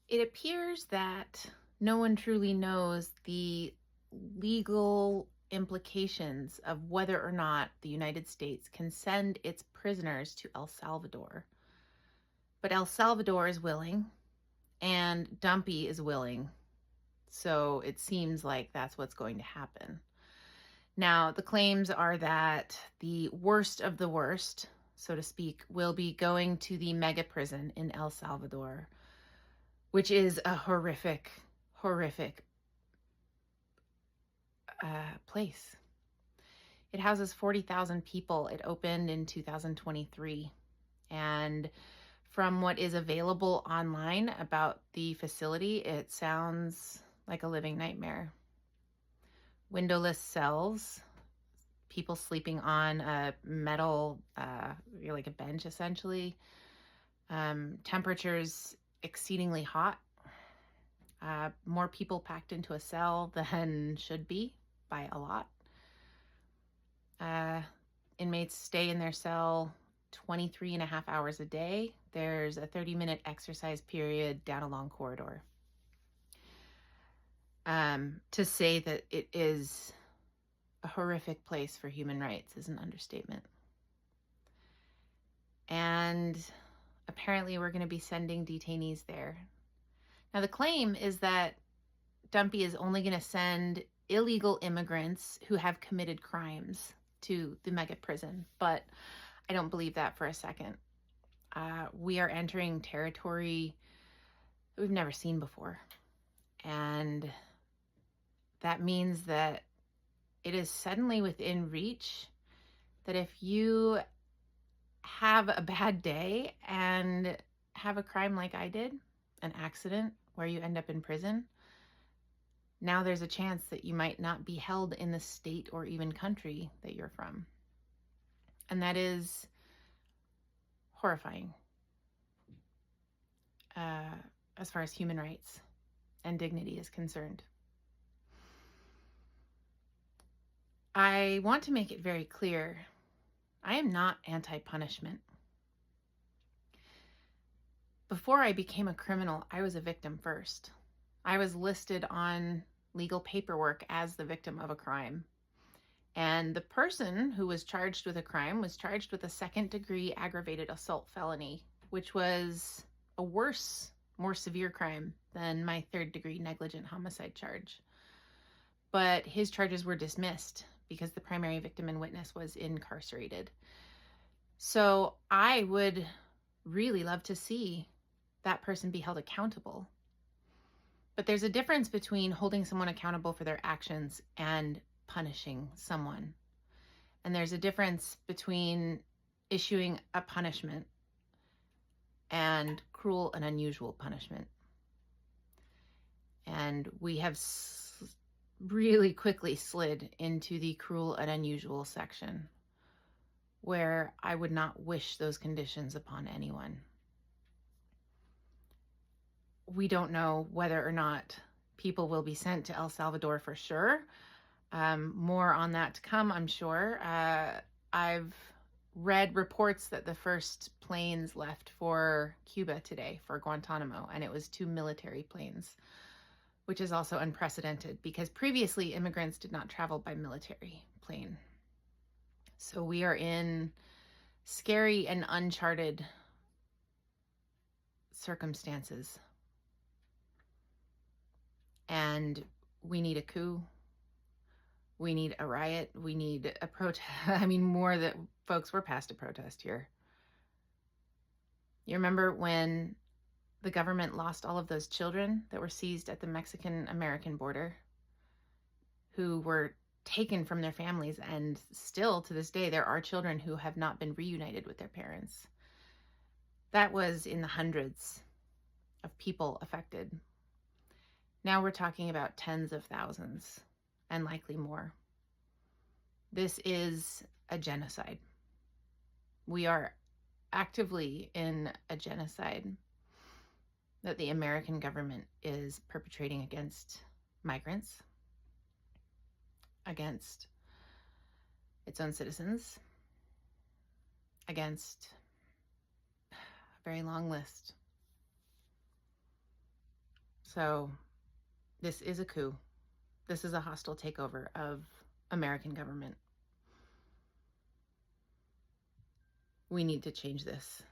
It appears that no one truly knows the legal implications of whether or not the United States can send its prisoners to El Salvador. But El Salvador is willing, and Dumpy is willing. So it seems like that's what's going to happen. Now, the claims are that the worst of the worst, so to speak, will be going to the mega prison in El Salvador, which is a horrific, horrific place. It houses 40,000 people. It opened in 2023. And from what is available online about the facility, it sounds like a living nightmare. Windowless cells, people sleeping on a metal, like a bench essentially. Temperatures exceedingly hot. More people packed into a cell than should be by a lot. Inmates stay in their cell 23 and a half hours a day. There's a 30-minute exercise period down a long corridor. To say that it is a horrific place for human rights is an understatement. And apparently we're going to be sending detainees there. Now, the claim is that Dumpy is only going to send illegal immigrants who have committed crimes to the mega prison, but I don't believe that for a second. We are entering territory that we've never seen before. And that means that it is suddenly within reach that if you have a bad day and have a crime like I did, an accident where you end up in prison, now there's a chance that you might not be held in the state or even country that you're from. And that is horrifying as far as human rights and dignity is concerned. I want to make it very clear, I am not anti-punishment. Before I became a criminal, I was a victim first. I was listed on legal paperwork as the victim of a crime. And the person who was charged with a crime was charged with a second-degree aggravated assault felony, which was a worse, more severe crime than my third-degree negligent homicide charge. But his charges were dismissed because the primary victim and witness was incarcerated. So I would really love to see that person be held accountable. But there's a difference between holding someone accountable for their actions and punishing someone. And there's a difference between issuing a punishment and cruel and unusual punishment. And we have really quickly slid into the cruel and unusual section, where I would not wish those conditions upon anyone. We don't know whether or not people will be sent to El Salvador for sure. More on that to come, I'm sure. I've read reports that the first planes left for Cuba today, for Guantanamo, and it was 2 military planes, which is also unprecedented because previously immigrants did not travel by military plane. So we are in scary and uncharted circumstances. And we need a coup. We need a riot. We need a protest. I mean, more that folks, we're past a protest here. You remember when the government lost all of those children that were seized at the Mexican-American border, who were taken from their families, and still to this day, there are children who have not been reunited with their parents. That was in the hundreds of people affected. Now we're talking about tens of thousands and likely more. This is a genocide. We are actively in a genocide that the American government is perpetrating against migrants, against its own citizens, against a very long list. So this is a coup. This is a hostile takeover of American government. We need to change this.